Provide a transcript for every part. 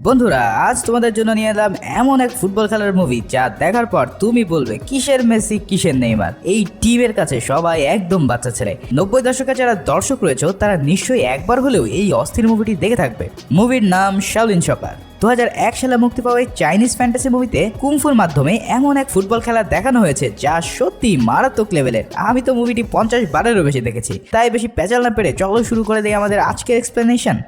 বন্ধুরা, আজ তোমাদের জন্য নিয়ে এলাম এমন এক ফুটবল খেলার মুভি যা দেখার পর তুমি বলবে কিসের মেসি কিসের নেইমার। এই টিমের কাছে সবাই একদম বাচ্চা ছেলে। 90 দশকে যারা দর্শক রয়েছে তারা নিশ্চয়ই একবার হলেও এই অস্থির মুভিটি দেখে থাকবে। মুভির নাম শাওলিন সকার। 2001 সালে মুক্তি পাওয়া এই চাইনিজ ফ্যান্টাসি মুভিতে কুংফুর মাধ্যমে এমন এক ফুটবল খেলা দেখানো হয়েছে যা সত্যি মারাত্মক লেভেলের। আমি তো মুভিটি 50 বারেরও বেশি দেখেছি, তাই বেশি পেঁচাল না পেরে চলো শুরু করে দেই আমাদের আজকের এক্সপ্লেনেশন।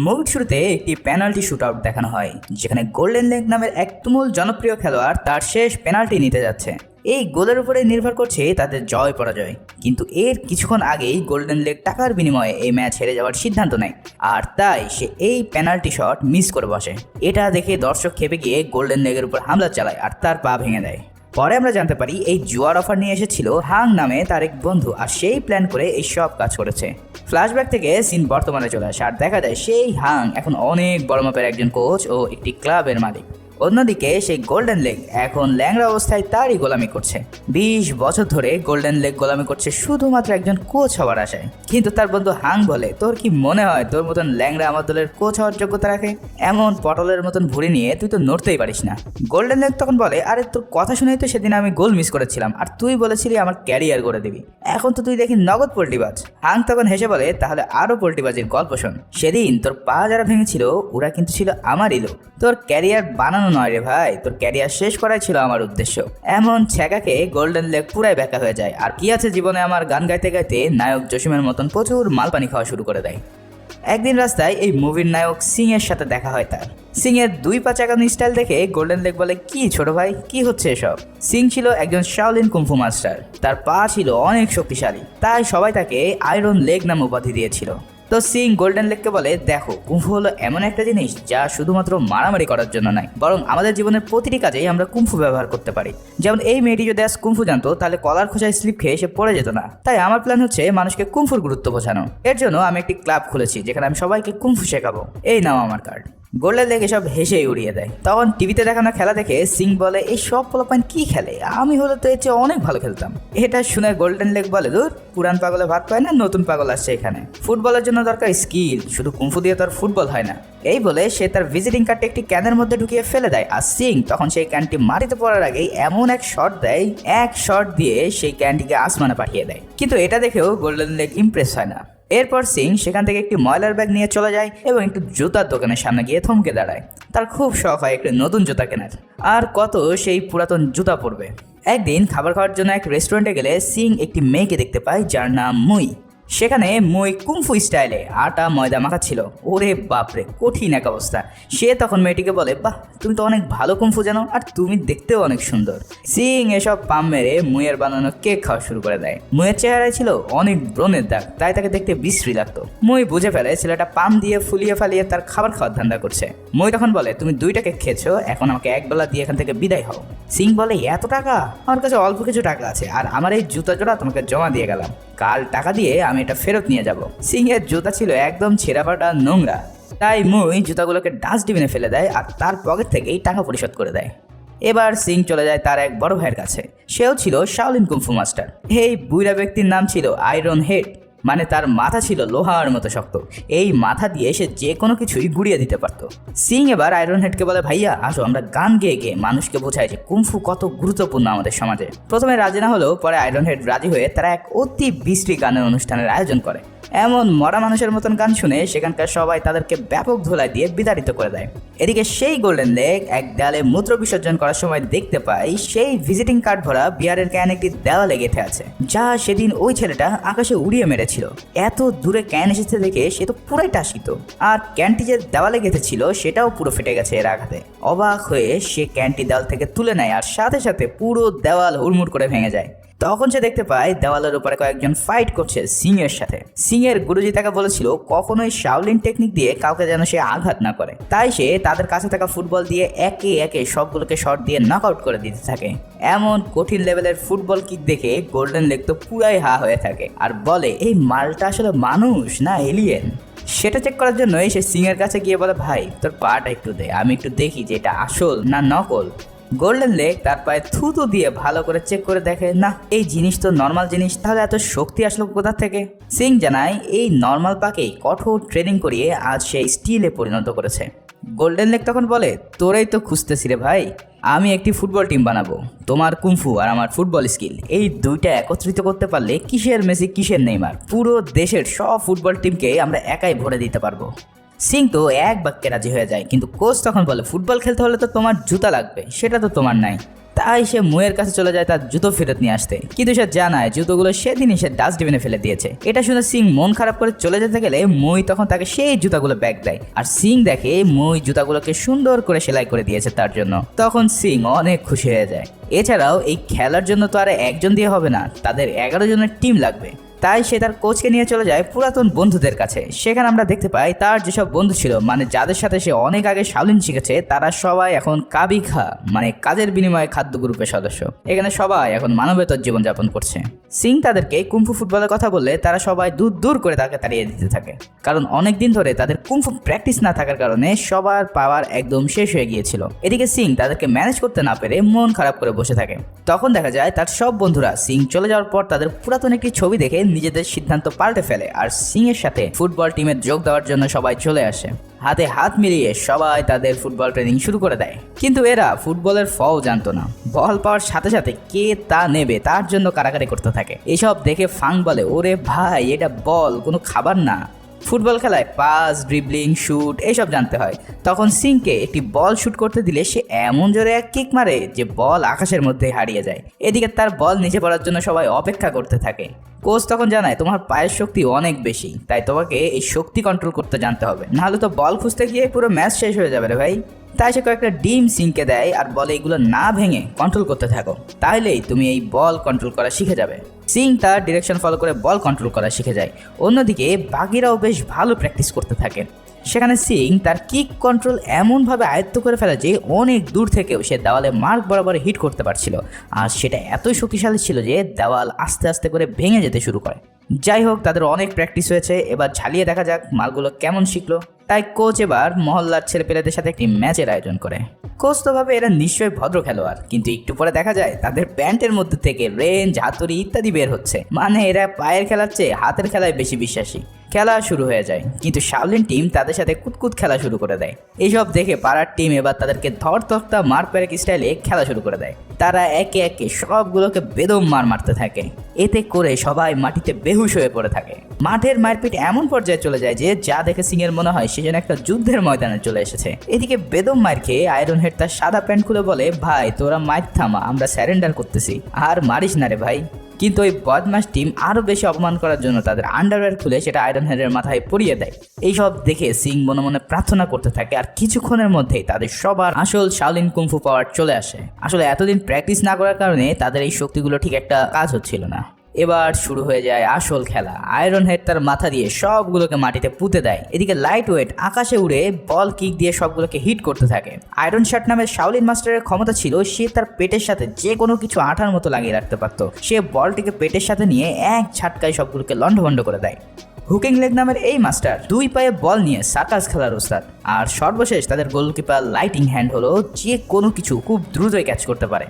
মুভির শুরুতে একটি পেনাল্টি শুট আউট দেখানো হয়, যেখানে গোল্ডেন লেগ নামের এক তুমুল জনপ্রিয় খেলোয়াড় তার শেষ পেনাল্টি নিতে যাচ্ছে। এই গোলের উপরে নির্ভর করছে তাদের জয় পরাজয়, কিন্তু এর কিছুক্ষণ আগেই গোল্ডেন লেগ টাকার বিনিময়ে এই ম্যাচ হেরে যাওয়ার সিদ্ধান্ত নেয়, আর তাই সে এই পেনাল্টি শট মিস করে বসে। এটা দেখে দর্শক খেপে গিয়ে গোল্ডেন লেগের উপর হামলা চালায় আর তার পা ভেঙে দেয়। পরে আমরা জানতে পারি এই জুয়ার অফার নিয়ে এসেছিল হাং নামে তার এক বন্ধু, আর সেই প্ল্যান করে এই সব কাজ করেছে। ফ্ল্যাশব্যাক থেকে সিন বর্তমানে চলে আসে আর দেখা যায় সেই হাং এখন অনেক বড় মাপের একজন কোচ ও একটি ক্লাবের মালিক। অন্যদিকে সেই গোল্ডেন লেগ এখন ল্যাংড়া অবস্থায় তারই গোলামি করছে। 20 বছর ধরে গোল্ডেন লেগ গোলামি করছে শুধুমাত্র একজন কোচ হওয়ার আশায়। কিন্তু তার বন্ধু হাং বলে, তোর কি মনে হয় তোর মতন ল্যাংড়া আমার দলের কোচ হওয়ার যোগ্যতা রাখে? এমন পটলের মতন ভুড়ি নিয়ে তুই তো নড়তেই পারিস না। গোল্ডেন লেগ তখন বলে, আরে তোর কথা শুনেই তো সেদিন আমি গোল মিস করেছিলাম, আর তুই বলেছিলি আমার ক্যারিয়ার করে দিবি, এখন তো তুই দেখি নগদ পোল্টিবাজ। হাং তখন হেসে বলে, তাহলে আরো পোল্টিবাজির গল্প শোন। সেদিন তোর পা যারা ভেঙেছিল ওরা কিন্তু ছিল আমারই লোক, তোর ক্যারিয়ার বানানো নয় রে ভাই, তোর ক্যারিয়ার শেষ করাই ছিল আমার উদ্দেশ্য। এমন ছ্যাঁকাকে গোল্ডেন লেগ পুরাই ব্যাখ্যা হয়ে যায়। আর কি আছে জীবনে আমার গান গাইতে গাইতে নায়ক জসিমের মতন প্রচুর মালপানি খাওয়া শুরু করে দেয়। একদিন রাস্তায় এই মুভির নায়ক সিং এর সাথে দেখা হয় তার। সিং এর 2 পা চাকানো স্টাইল দেখে গোল্ডেন লেগ বলে, কি ছোট ভাই, কি হচ্ছে এসব? সিং ছিল একজন শাওলিন কুংফু মাস্টার, তার পা ছিল অনেক শক্তিশালী, তাই সবাই তাকে আয়রন লেগ নামে উপাধি দিয়েছিল। তো সিং গোল্ডেন লেগকে বলে, দেখো কুম্ফু হলো এমন একটা জিনিস যা শুধুমাত্র মারামারি করার জন্য নয়, বরং আমাদের জীবনের প্রতিটি কাজেই আমরা কুম্ফু ব্যবহার করতে পারি। যেমন এই মেয়েটি যদি আজ কুম্ফু জানতো তাহলে কলার খোঁচায় স্লিপ খেয়ে সে পড়ে যেত না। তাই আমার প্ল্যান হচ্ছে মানুষকে কুম্ফুর গুরুত্ব বোঝানো। এর জন্য আমি একটি ক্লাব খুলেছি যেখানে আমি সবাইকে কুম্ফু শেখাবো। এই নাও আমার কার্ড। গোল্ডেন লেগ এসব হেসেই উড়িয়ে দেয়। তখন টিভিতে দেখানো খেলা দেখে সিং বলে, এই সব পোলাপাইন কি খেলে, আমি হলে তো এর চেয়ে অনেক ভালো খেলতাম। এটা শুনে গোল্ডেন লেগ বলে, দূর, পুরান পাগলে ভাত পায় না, নতুন পাগল আসছে এখানে। ফুটবলের জন্য দরকার স্কিল, শুধু কুম্ফু দিয়ে তো আর ফুটবল হয় না। এই বলে সে তার ভিজিটিং কার্ডটা একটি ক্যানের মধ্যে ঢুকিয়ে ফেলে দেয়, আর সিং তখন সেই ক্যানটি মাটিতে পড়ার আগেই এমন এক শট দেয়, এক শট দিয়ে সেই ক্যানটিকে আসমানে পাঠিয়ে দেয়। কিন্তু এটা দেখেও গোল্ডেন লেগ ইমপ্রেস হয় না। এরপর সিং সেখান থেকে একটি ময়লার ব্যাগ নিয়ে চলে যায় এবং একটি জুতার দোকানের সামনে গিয়ে থমকে দাঁড়ায়। তার খুব শখ হয় একটি নতুন জুতা কেনার, আর কত সেই পুরাতন জুতা পরবে। একদিন খাবার খাওয়ার জন্য এক রেস্টুরেন্টে গেলে সিং একটি মেয়েকে দেখতে পায় যার নাম মুই। সেখানে মুই কুংফু স্টাইলে আটা ময়দা মাখা ছিল। ওরে বাপরে, কঠিন এক অবস্থা। সে তখন মেয়েটিকে বলে, বাহ, তুমি তো অনেক ভালো কুংফু জানো, আর তুমি দেখতেও অনেক সুন্দর। সিং এসব পাম মেরে মুইয়ের বানানো কেক খাওয়া শুরু করে দেয়। মুইয়ের চেহারায় ছিল অনেক ব্রণের দাগ, তাই তাকে দেখতে বিশ্রী লাগতো। মুই বুঝে ফেলে ছেলেটা পাম দিয়ে ফুলিয়ে ফালিয়ে তার খাবার খাওয়ার ধান্দা করছে। মুই তখন বলে, তুমি 2টা কেক খেয়েছো, এখন আমাকে একবেলা দিয়ে এখান থেকে বিদায় হও। সিং বলে, এত টাকা? আমার কাছে অল্প কিছু টাকা আছে, আর আমার এই জুতা জোড়া তোমাকে জমা দিয়ে গেলাম, কাল টাকা দিয়ে আমি এটা ফেরত নিয়ে যাব। সিং এর জুতা ছিল একদম ছেঁড়া ফাটা নোংরা, তাই মুই জুতাগুলোকে ডাস্টবিনে ফেলে দেয় আর তার পকেট থেকেই টাকা পরিশোধ করে দেয়। এবার সিং চলে যায় তার এক বড় ভাইয়ের কাছে। সেও ছিল শাওলিন কুংফু মাস্টার। এই বুড়া ব্যক্তির নাম ছিল আয়রন হেড, মানে তার মাথা ছিল লোহার মতো শক্ত। এই মাথা দিয়ে সে যে কোনো কিছুই গুড়িয়ে দিতে পারত। সিং এবার আয়রন হেডকে বলে, ভাইয়া আসো আমরা গান গেয়ে গিয়ে মানুষকে বোঝায় যে কুংফু কত গুরুত্বপূর্ণ আমাদের সমাজে। প্রথমে রাজি না হলেও পরে আয়রন হেড রাজি হয়ে তারা এক অতি বিশ্রী গানের অনুষ্ঠানের আয়োজন করে। এমন মরা মানুষের মতন গান শুনে সেখানকার সবাই তাদেরকে ব্যাপক ধুলাই দিয়ে বিতাড়িত করে দেয়। এদিকে সেই গোল্ডেন লেগ এক দেয়ালে মূত্র বিসর্জন করার সময় দেখতে পাই সেই ভিজিটিং কার্ড ভরা বিয়ারের ক্যান একটি দেওয়ালে গেঁথে আছে, যা সেদিন ওই ছেলেটা আকাশে উড়িয়ে মেরেছিল। এত দূরে ক্যান এসেছে দেখে সে তো পুরাই টাসিত, আর ক্যানটি যে দেওয়ালে গেঁথে ছিল সেটাও পুরো ফেটে গেছে এর আঘাতে। অবাক হয়ে সে ক্যানটি দেওয়াল থেকে তুলে নেয় আর সাথে সাথে পুরো দেওয়াল হুড়মুড় করে ভেঙে যায়। তখন সে দেখতে পায় দেওয়ালের উপরে কয়েকজন ফাইট করছে সিং এর সাথে। সিং এর গুরুজি তাকে বলেছিল কখনোই শাওলিন টেকনিক দিয়ে কাউকে যেন সে আঘাত না করে, তাই সে তাদের কাছে থাকা ফুটবল দিয়ে একে একে সবগুলোকে শট দিয়ে নক আউট করে দিতে থাকে। এমন কঠিন লেভেলের ফুটবল কিক দেখে গোল্ডেন লেগ তো পুরাই হা হয়ে থাকে আর বলে, এই মালটা আসলে মানুষ না এলিয়েন। সেটা চেক করার জন্য সে সিং এর কাছে গিয়ে বলে, ভাই তোর পাটা একটু দে, আমি একটু দেখি যে এটা আসল না নকল। গোল্ডেন লেগ তার পায়ে থুতু দিয়ে ভালো করে চেক করে দেখে, না এই জিনিস তো নর্মাল জিনিস, তাহলে এত শক্তি আসলো কোথা থেকে? সিং জানায় এই নর্মাল পাকেই কঠোর ট্রেনিং করিয়ে আজ সে স্টিলে পরিণত করেছে। গোল্ডেন লেগ তখন বলে, তোরাই তো খুঁজতেছি রে ভাই, আমি একটি ফুটবল টিম বানাবো। তোমার কুংফু আর আমার ফুটবল স্কিল এই দুইটা একত্রিত করতে পারলে কিসের মেসি কিসের নেইমার, পুরো দেশের সব ফুটবল টিমকে আমরা একাই ভরে দিতে পারবো। সিং তো এক বাক্যে রাজি হয়ে যায়, কিন্তু কোচ তখন বলে, ফুটবল খেলতে হলে তো তোমার জুতা লাগবে, সেটা তো তোমার নাই। তাই সে মুয়ের কাছে চলে যায় তার জুতো ফেরত নিয়ে আসতে, কিন্তু সে জানায় জুতোগুলো সেদিনই সে ডাস্টবিনে ফেলে দিয়েছে। এটা শুনে সিং মন খারাপ করে চলে যেতে গেলে মুই তখন তাকে সেই জুতাগুলো ব্যাগ দেয়, আর সিং দেখে মুই জুতাগুলোকে সুন্দর করে সেলাই করে দিয়েছে তার জন্য। তখন সিং অনেক খুশি হয়ে যায়। এছাড়াও এই খেলার জন্য তো আর একজন দিয়ে হবে না, তাদের 11 জনের টিম লাগবে। তাই সে তার কোচকে নিয়ে চলে যায় পুরাতন বন্ধুদের কাছে। সেখানে আমরা দেখতে পাই তার যেসব বন্ধু ছিল, মানে যাদের সাথে সে অনেক আগে শাওলিন শিখেছে, তারা সবাই এখন কাবিখা মানে কাজের বিনিময়ে খাদ্য গ্রুপের সদস্য। এখানে সবাই এখন মানবেতর জীবনযাপন করছে। সিং তাদেরকে কুম্ফু ফুটবলের কথা বললে তারা সবাই দূর দূর করে তাকে তাড়িয়ে দিতে থাকে, কারণ অনেকদিন ধরে তাদের কুম্ফু প্র্যাকটিস না থাকার কারণে সবার পাওয়ার একদম শেষ হয়ে গিয়েছিল। এদিকে সিং তাদেরকে ম্যানেজ করতে না পেরে মন খারাপ করে বসে থাকে। তখন দেখা যায় তার সব বন্ধুরা সিং চলে যাওয়ার পর তাদের পুরাতন একটি ছবি দেখে নিজেদের সিদ্ধান্ত পাল্টে ফেলে, আর সিং এর সাথে ফুটবল টিমে যোগ দেওয়ার জন্য সবাই চলে আসে। হাতে হাত মিলিয়ে সবাই তাদের ফুটবল ট্রেনিং শুরু করে দেয়। কিন্তু এরা ফুটবলের ফও জানতো না, বল পাওয়ার সাথে সাথে কে তা নেবে তার জন্য কারাকারি করতে থাকে। এসব দেখে ফাং বলে, ওরে ভাই এটা বল, কোনো খাবার না। ফুটবল খেলায় পাস, ড্রিবলিং, শুট এইসব জানতে হয়। তখন সিংকে একটি বল শুট করতে দিলে সে এমন জোরে এক কিক মারে যে বল আকাশের মধ্যে হারিয়ে যায়। এদিকে তার বল নিচে পড়ার জন্য সবাই অপেক্ষা করতে থাকে। কোচ তখন জানায়, তোমার পায়ের শক্তি অনেক বেশি, তাই তোমাকে এই শক্তি কন্ট্রোল করতে জানতে হবে, নাহলে তো বল খুঁজতে গিয়ে পুরো ম্যাচ শেষ হয়ে যাবে রে ভাই। তাই সে কয়েকটা ডিম সিংকে দেয় আর বলে, এগুলো না ভেঙে কন্ট্রোল করতে থাকো, তাহলেই তুমি এই বল কন্ট্রোল করা শিখে যাবে। সিং তার ডিরেকশন ফলো করে বল কন্ট্রোল করা শিখে যায়। অন্যদিকে বাকিরাও বেশ ভালো প্র্যাকটিস করতে থাকে। সেখানে সিং তার কিক কন্ট্রোল এমনভাবে আয়ত্ত করে ফেলে যে অনেক দূর থেকেও সে দেওয়ালে মার্ক বরাবর হিট করতে পারছিল, আর সেটা এতই শক্তিশালী ছিল যে দেওয়াল আস্তে আস্তে করে ভেঙে যেতে শুরু করে। যাই হোক, তাদের অনেক প্র্যাকটিস হয়েছে, এবার ঝালিয়ে দেখা যাক মালগুলো কেমন শিখলো। তাই কোচ এবার মহল্লার ছেলেপেলেদের সাথে একটি ম্যাচের আয়োজন করে। কোচ তো ভাবে এরা নিশ্চয়ই ভদ্র খেলোয়াড়, কিন্তু একটু পরে দেখা যায় তাদের প্যান্টের মধ্যে থেকে রেঞ্জ, হাতুড়ি ইত্যাদি বের হচ্ছে, মানে এরা পায়ের খেলার চেয়ে হাতের খেলায় বেশি বিশ্বাসী। খেলা শুরু হয়ে যায়, কিন্তু শাওলিন টিম তাদের সাথে কুতকুত খেলা শুরু করে দেয়। এইসব দেখে পাড়ার টিম এবার তাদেরকে ধর তক্তা মার প্যারেক স্টাইলে খেলা শুরু করে দেয়। তারা একে একে সবগুলোকে বেদম মারতে থাকে, এতে করে সবাই মাটিতে বেহুশ হয়ে পড়ে থাকে। মাঠের মারপিট এমন পর্যায়ে চলে যায় যে যা দেখে সিং এর মনে হয় সে যেন একটা যুদ্ধের ময়দানে চলে এসেছে। এদিকে বেদম মার খেয়ে আয়রন হেড তার সাদা প্যান্ট খুলে বলে, ভাই তোরা মার থামা, আমরা স্যারেন্ডার করতেছি, আর মারিস না রে ভাই। কিন্তু ওই বদমাস টিম আরও বেশি অপমান করার জন্য তাদের আন্ডারওয়্যার খুলে সেটা আয়রন হেডের মাথায় পরিয়ে দেয়। এইসব দেখে সিং মনে মনে প্রার্থনা করতে থাকে, আর কিছুক্ষণের মধ্যেই তাদের সবার আসল শাওলিন কুংফু পাওয়ার চলে আসে। আসলে এতদিন প্র্যাকটিস না করার কারণে তাদের এই শক্তিগুলো ঠিক একটা কাজ হচ্ছিল না। এবার শুরু হয়ে যায় আসল খেলা। আয়রন হেড তার মাথা দিয়ে সবগুলোকে মাটিতে পুঁতে দেয়। এদিকে লাইট ওয়েট আকাশে উড়ে বল কিক দিয়ে সবগুলোকে হিট করতে থাকে। আয়রন শার্ট নামের শাওলিন মাস্টারের ক্ষমতা ছিল সে তার পেটের সাথে যে কোনো কিছু আঠার মতো লাগিয়ে রাখতে পারত। সে বলটিকে পেটের সাথে নিয়ে এক ঝাটকায় সবগুলোকে লন্ডভন্ড করে দেয়। হুকিং লেগ নামের এই মাস্টার 2 পায়ে বল নিয়ে সার্কাস খেলার ওস্তাদ। আর সর্বশেষ তাদের গোলকিপার লাইটিং হ্যান্ড হলো যে কোনো কিছু খুব দ্রুতই ক্যাচ করতে পারে।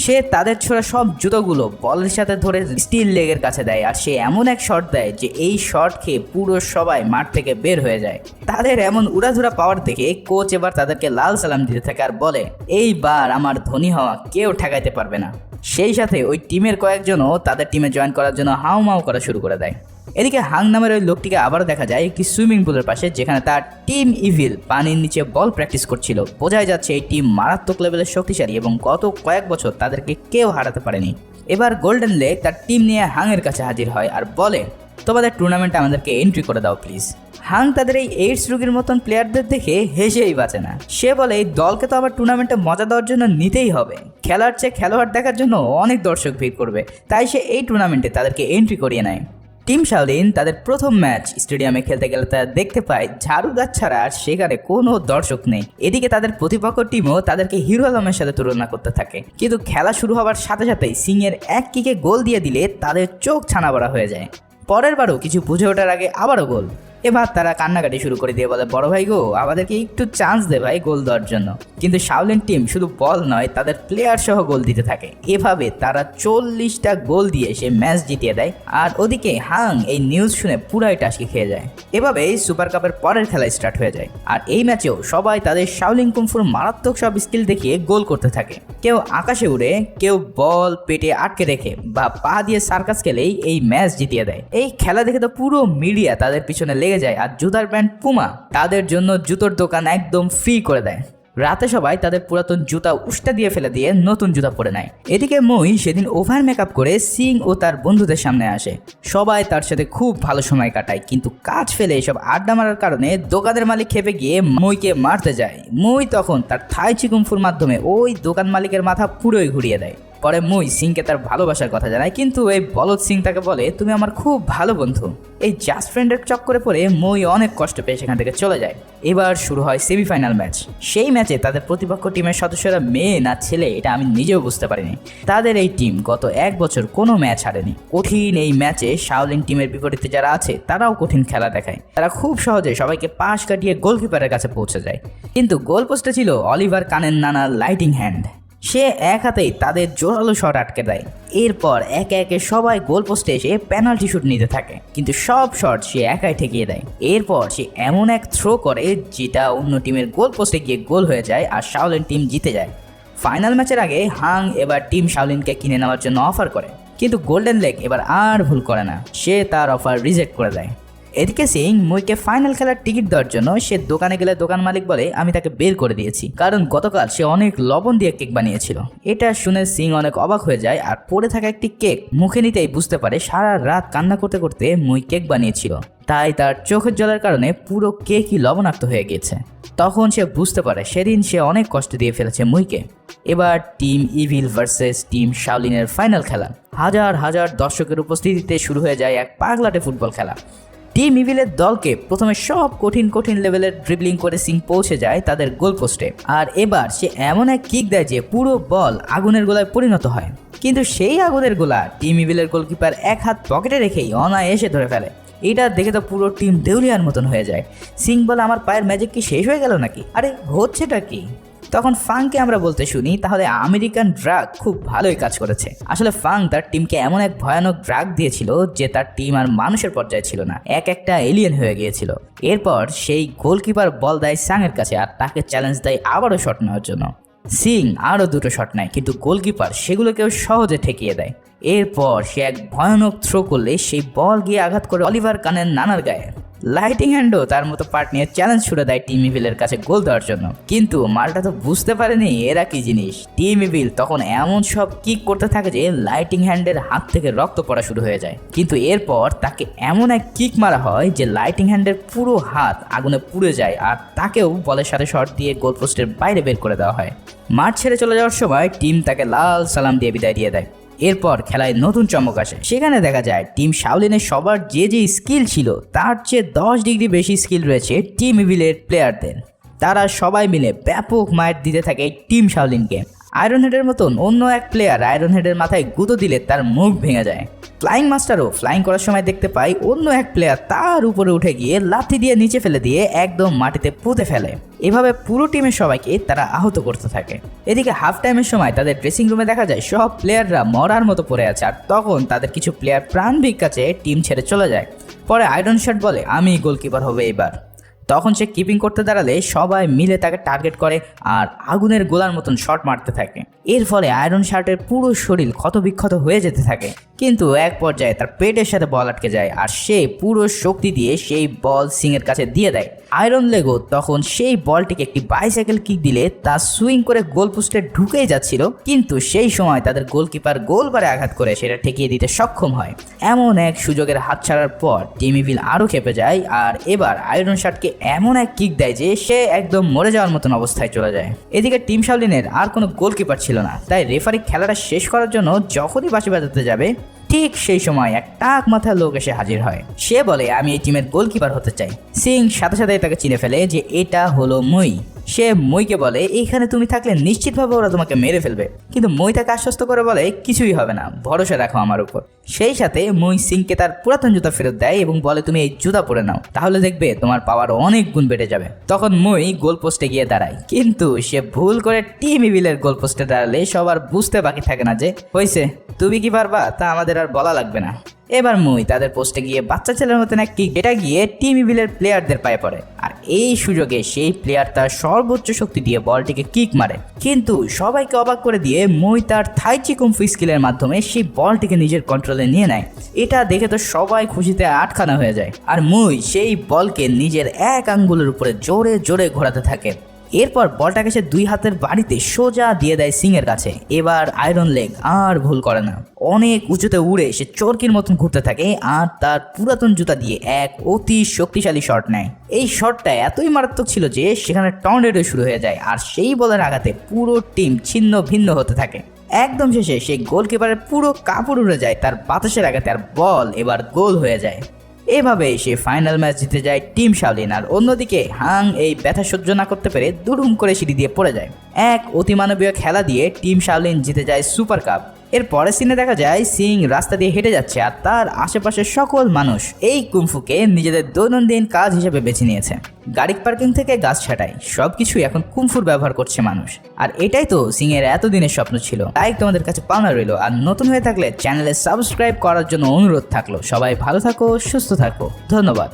সে তাদের ছোড়া সব জুতোগুলো বলের সাথে ধরে স্টিল লেগের কাছে দেয়, আর সে এমন এক শট দেয় যে এই শট খেয়ে পুরো সবাই মাঠ থেকে বের হয়ে যায়। তাদের এমন উড়াধুরা পাওয়ার দেখে কোচ এবার তাদেরকে লাল সালাম দিতে থাকে আর বলে, এইবার আমার ধনী হওয়া কেউ ঠেকাইতে পারবে না। সেই সাথে ওই টিমের কয়েকজনও তাদের টিমে জয়েন করার জন্য হাউমাউ করা শুরু করে দেয়। এদিকে হাং নামের ওই লোকটিকে আবার দেখা যায় একটি সুইমিং পুলের পাশে, যেখানে তার টিম ইভিল পানির নিচে বল প্র্যাকটিস করছিল। বোঝাই যাচ্ছে এই টিম মারাত্মক লেভেলের শক্তিশালী এবং গত কয়েক বছর তাদেরকে কেউ হারাতে পারেনি। এবার গোল্ডেন লেগ তার টিম নিয়ে হাংয়ের কাছে হাজির হয় আর বলে, তোমাদের টুর্নামেন্টে আমাদেরকে এন্ট্রি করে দাও প্লিজ। হাং তাদের এই এইডস রোগীর মতন প্লেয়ারদের দেখে হেসেই বাঁচে না। সে বলে, এই দলকে তো আবার টুর্নামেন্টে মজা দেওয়ার জন্য নিতেই হবে, খেলার চেয়ে খেলোয়াড় দেখার জন্য অনেক দর্শক ভিড় করবে, তাই সে এই টুর্নামেন্টে তাদেরকে এন্ট্রি করিয়ে নেয়। টিম শাওলিন তাদের প্রথম ম্যাচ স্টেডিয়ামে খেলতে গেলে তারা দেখতে পায় ঝাড়ুদার ছাড়া আর সেখানে কোনো দর্শক নেই। এদিকে তাদের প্রতিপক্ষ টিমও তাদেরকে হিরো আলমের সাথে তুলনা করতে থাকে, কিন্তু খেলা শুরু হওয়ার সাথে সাথেই সিং এর এক কিকে গোল দিয়ে দিলে তাদের চোখ ছানা বড়া হয়ে যায়। পরের বারও কিছু বুঝে ওঠার আগে আবারও গোল। এবার তারা কান্নাকাটি শুরু করে দিয়ে বলে, বড় ভাই গো, আমাদেরকে একটু চান্স দে ভাই গোল দেওয়ার জন্য। কিন্তু শাওলিন টিম শুধু বল নয়, তাদের প্লেয়ার সহ গোল দিতে থাকে। এভাবে তারা 40টা গোল দিয়ে সে ম্যাচ জিতিয়ে দেয়। আর ওদিকে হাং এই নিউজ শুনে পুরাই টাসকি খেয়ে যায়। এভাবেই সুপার কাপের পরের খেলা স্টার্ট হয়ে যায়। আর এই ম্যাচেও সবাই তাদের শাওলিন কুংফুর মারাত্মক সব স্কিল দেখিয়ে গোল করতে থাকে। কেউ আকাশে উড়ে, কেউ বল পেটে আটকে রেখে বা পা দিয়ে সার্কাস খেলেই এই ম্যাচ জিতিয়ে দেয়। এই খেলা দেখে তো পুরো মিডিয়া তাদের পিছনে লেগে যায়। আর জুতার ব্র্যান্ড পুমা তাদের জন্য জুতোর দোকান একদম ফ্রি করে দেয়। রাতে সবাই তাদের পুরাতন জুতা উষ্টা দিয়ে ফেলে দিয়ে নতুন জুতা পরে নেয়। এদিকে মই সেদিন ওভার মেকআপ করে সিং ও তার বন্ধুদের সামনে আসে। সবাই তার সাথে খুব ভালো সময় কাটায়, কিন্তু কাজ ফেলে এসব আড্ডা মারার কারণে দোকানের মালিক খেপে গিয়ে মইকে মারতে যায়। মই তখন তার থাই চি কুংফুর মাধ্যমে ওই দোকান মালিকের মাথা পুরোই ঘুরিয়ে দেয়। পরে মই সিংকে তার ভালোবাসার কথা জানায়, কিন্তু এই বলদ সিং তাকে বলে, তুমি আমার খুব ভালো বন্ধু। এই জাস্ট ফ্রেন্ডের চক্করে পড়ে মই অনেক কষ্ট পেয়ে সেখান থেকে চলে যায়। এবার শুরু হয় সেমিফাইনাল ম্যাচ। সেই ম্যাচে তাদের প্রতিপক্ষ টিমের সদস্যরা মেয়ে না ছেলে এটা আমি নিজেও বুঝতে পারিনি। তাদের এই টিম গত 1 বছর কোনো ম্যাচ হারেনি। কঠিন এই ম্যাচে শাওলিন টিমের বিপরীতে যারা আছে তারাও কঠিন খেলা দেখায়। তারা খুব সহজে সবাইকে পাশ কাটিয়ে গোলকিপারের কাছে পৌঁছে যায়। কিন্তু গোলপোস্টে ছিল অলিভার কানের নানা লাইটিং হ্যান্ড। সে এক হাতেই তাদের জোরালো শট আটকে দেয়। এরপর একে একে সবাই গোল পোস্টে এসে পেনাল্টি শুট নিতে থাকে, কিন্তু সব শট সে একাই ঠেকিয়ে দেয়। এরপর সে এমন এক থ্রো করে যেটা অন্য টিমের গোল পোস্টে গিয়ে গোল হয়ে যায় আর শাওলিন টিম জিতে যায়। ফাইনাল ম্যাচের আগে হাং এবার টিম শাওলিনকে কিনে নেওয়ার জন্য অফার করে, কিন্তু গোল্ডেন লেগ এবার আর ভুল করে না, সে তার অফার রিজেক্ট করে দেয়। এদিকে সিং মইকে ফাইনাল খেলার টিকিট দেওয়ার জন্য সে দোকানে গেলে দোকান মালিক বলে, আমি তাকে বের করে দিয়েছি, কারণ গতকাল সে অনেক লবণ দিয়ে কেক বানিয়েছিল। এটা শুনে সিং অনেক অবাক হয়ে যায় আর পড়ে থাকা একটি কেক মুখে নিতেই বুঝতে পারে সারা রাত কান্না করতে করতে মই কেক বানিয়েছিল, তাই তার চোখের জলের কারণে পুরো কেকই লবণাক্ত হয়ে গেছে। তখন সে বুঝতে পারে সেদিন সে অনেক কষ্ট দিয়ে ফেলেছে মুইকে। এবার টিম ইভিল ভার্সেস টিম শাওলিনের ফাইনাল খেলা। হাজার হাজার দর্শকের উপস্থিতিতে শুরু হয়ে যায় এক পাগলাটে ফুটবল খেলা। টিম ইভিলের দলকে প্রথমে সব কঠিন কঠিন লেভেলের ড্রিবলিং করে সিং পৌঁছে যায় তাদের গোল পোস্টে। আর এবার সে এমন এক কিক দেয় যে পুরো বল আগুনের গোলায় পরিণত হয়। কিন্তু সেই আগুনের গোলা টিম ইভিলের গোলকিপার এক হাত পকেটে রেখেই অনায়াসে ধরে ফেলে। এটা দেখে তো পুরো টিম দেউলিয়ার মতন হয়ে যায়। সিং বলে, আমার পায়ের ম্যাজিক কি শেষ হয়ে গেল নাকি? আরে হচ্ছেটা কি? তখন ফাংকে আমরা বলতে শুনি, তাহলে আমেরিকান ড্রাগ খুব ভালোই কাজ করেছে। আসলে ফাং তার টিমকে এমন এক ভয়ানক ড্রাগ দিয়েছিল যে তার টিম আর মানুষের পর্যায়ে ছিল না, একটা এলিয়েন হয়ে গিয়েছিল। এরপর সেই গোলকিপার বল দেয় সাংয়ের কাছে আর তাকে চ্যালেঞ্জ দেয় আবারও শট নেওয়ার জন্য। সিং আরও 2টো শট নেয়, কিন্তু গোলকিপার সেগুলোকেও সহজে ঠেকিয়ে দেয়। এরপর সে এক ভয়ানক থ্রো করলে সেই বল গিয়ে আঘাত করে অলিভার কানের নানার গায়ে। লাইটিং হ্যান্ডও তার মতো পার্ট নিয়ে চ্যালেঞ্জ ছুড়ে দেয় টিম ইভিলের কাছে গোল দেওয়ার জন্য, কিন্তু মালটা তো বুঝতে পারেনি এরা কি জিনিস। টিম ইভিল তখন এমন সব কিক করতে থাকে যে লাইটিং হ্যান্ডের হাত থেকে রক্ত পড়া শুরু হয়ে যায়। কিন্তু এরপর তাকে এমন এক কিক মারা হয় যে লাইটিং হ্যান্ডের পুরো হাত আগুনে পুড়ে যায় আর তাকেও বলের সাথে শট দিয়ে গোল পোস্টের বাইরে বের করে দেওয়া হয়। মাঠ ছেড়ে চলে যাওয়ার সময় টিম তাকে লাল সালাম দিয়ে বিদায় দিয়ে দেয়। এরপর খেলায় নতুন চমক আসে। সেখানে দেখা যায় টিম শাওলিনের সবার যে যে স্কিল ছিল তার চেয়ে 10 ডিগ্রি বেশি স্কিল রয়েছে টিম ইভিলের প্লেয়ারদের। তারা সবাই মিলে ব্যাপক মাইট দিতে থাকে টিম শাওলিনকে। আয়রন হেডের মতন অন্য এক প্লেয়ার আয়রন হেডের মাথায় গুঁতো দিলে তার মুখ ভেঙে যায়। ফ্লাইং মাস্টারও ফ্লাইং করার সময় দেখতে পাই অন্য এক প্লেয়ার তার উপরে উঠে গিয়ে লাথি দিয়ে নিচে ফেলে দিয়ে একদম মাটিতে পুঁতে ফেলে। এভাবে পুরো টিমের সবাইকে তারা আহত করতে থাকে। এদিকে হাফ টাইমের সময় তাদের ড্রেসিং রুমে দেখা যায় সব প্লেয়াররা মরার মতো পড়ে আছে, আর তখন তাদের কিছু প্লেয়ার প্রাণ ভিক্ষাচে টিম ছেড়ে চলে যায়। পরে আয়রন শার্ট বলে, আমি গোলকিপার হবে এবার। তখন সে কিপিং করতে দাঁড়ালে সবাই মিলে তাকে টার্গেট করে আর আগুনের গোলার মতন শট মারতে থাকে। এর ফলে আয়রন শার্টের পুরো শরীর ক্ষতবিক্ষত হয়ে যেতে থাকে, কিন্তু এক পর্যায়ে তার পেটের সাথে বল আটকে যায় আর সে পুরো শক্তি দিয়ে সেই বল সিংয়ের কাছে দিয়ে দেয়। আয়রন লেগো তখন সেই বলটিকে একটি বাইসাইকেল কিক দিলে তা সুইং করে গোল পোস্টে ঢুকেই যাচ্ছিল, কিন্তু সেই সময় তাদের গোলকিপার গোলবারে আঘাত করে সেটা ঠেকিয়ে দিতে সক্ষম হয়। এমন এক সুযোগের হাত ছাড়ার পর টিম ইভিল আরও খেপে যায় আর এবার আয়রন শার্টকে এমন এক কিক দেয় যে সে একদম মরে যাওয়ার মতন অবস্থায় চলে যায়। এদিকে টিম শাওলিনের আর কোনো গোলকিপার ছিল না, তাই রেফারি খেলাটা শেষ করার জন্য যখনই বাঁশি বাজাতে যাবে ঠিক সেই সময় এক টাক মাথার লোক এসে হাজির হয়। সে বলে, আমি এই টিমের গোলকিপার হতে চাই। সিং সাথে সাথে তাকে চিনে ফেলে যে এটা হলো মই। সে মইকে বলে এখানে তুমি থাকলে নিশ্চিতভাবে ওরা তোমাকে মেরে ফেলবে, কিন্তু মই তাকে আশ্বস্ত করে বলে কিছুই হবে না, ভরসা রাখো আমার উপর। সেই সাথে মই সিংকে তার পুরাতন জুতা ফেরত দেয় এবং বলে তুমি এই জুতা পরে নাও, তাহলে দেখবে তোমার পাওয়ার অনেক গুণ বেড়ে যাবে। তখন মই গোল পোস্টে গিয়ে দাঁড়ায়, কিন্তু সে ভুল করে টিম ইভিলের গোল পোস্টে দাঁড়ালে সবার বুঝতে বাকি থাকে না যে হয়েছে, তুমি কি পারবা তা আমাদের আর বলা লাগবে না। এবার মই তাদের পোস্টে গিয়ে বাচ্চা ছেলের মতন এক কিক, এটা গিয়ে টিম ইভিলের প্লেয়ারদের পায়ে পড়ে, আর এই সুযোগে সেই প্লেয়ার তার সর্বোচ্চ শক্তি দিয়ে বলটিকে কিক মারে, কিন্তু সবাইকে অবাক করে দিয়ে মই তার থাইচি কুমফু স্কিলের মাধ্যমে সেই বলটিকে নিজের কন্ট্রোলে নিয়ে নেয়। এটা দেখে তো সবাই খুশিতে আটখানা হয়ে যায়, আর মই সেই বলকে নিজের এক আঙ্গুলের উপরে জোরে জোরে ঘোরাতে থাকে। এরপর বলটাকে সে দুই হাতের বাড়িতে সোজা দিয়ে দেয় সিংয়ের কাছে। এবার আয়রন লেগ আর ভুল করে না, অনেক উঁচুতে উড়ে সে চরকির মতন ঘুরতে থাকে আর তার পুরাতন জুতা দিয়ে এক অতি শক্তিশালী শট নেয়। এই শটটা এতই মারাত্মক ছিল যে সেখানে টর্নেডো শুরু হয়ে যায়, আর সেই বলের আঘাতে পুরো টিম ছিন্ন ভিন্ন হতে থাকে। একদম শেষে সেই গোলকিপারের পুরো কাপড় উড়ে যায় তার বাতাসের আঘাতে, আর বল এবার গোল হয়ে যায়। এভাবে সে ফাইনাল ম্যাচ জিতে যায় টিম শাওলিন। আর অন্যদিকে হাং এই ব্যথা সহ্য না করতে পেরে দুরুম করে সিঁড়ি দিয়ে পড়ে যায়। এক অতিমানবীয় খেলা দিয়ে টিম শাওলিন জিতে যায় সুপার কাপ। এর পরের সিনে দেখা যায় সিং রাস্তা দিয়ে হেঁটে যাচ্ছে, আর তার আশেপাশের সকল মানুষ এই কুমফুকে নিজেদের দৈনন্দিন কাজ হিসেবে বেছে নিয়েছে। গাড়ি পার্কিং থেকে গাছ ছাঁটাই সবকিছুই এখন কুমফুর ব্যবহার করছে মানুষ। আর এটাই তো সিং এর এতদিনের স্বপ্ন ছিল। তাই তোমাদের কাছে পাওনা রইল, আর নতুন হয়ে থাকলে চ্যানেলে সাবস্ক্রাইব করার জন্য অনুরোধ থাকলো। সবাই ভালো থাকো, সুস্থ থাকো, ধন্যবাদ।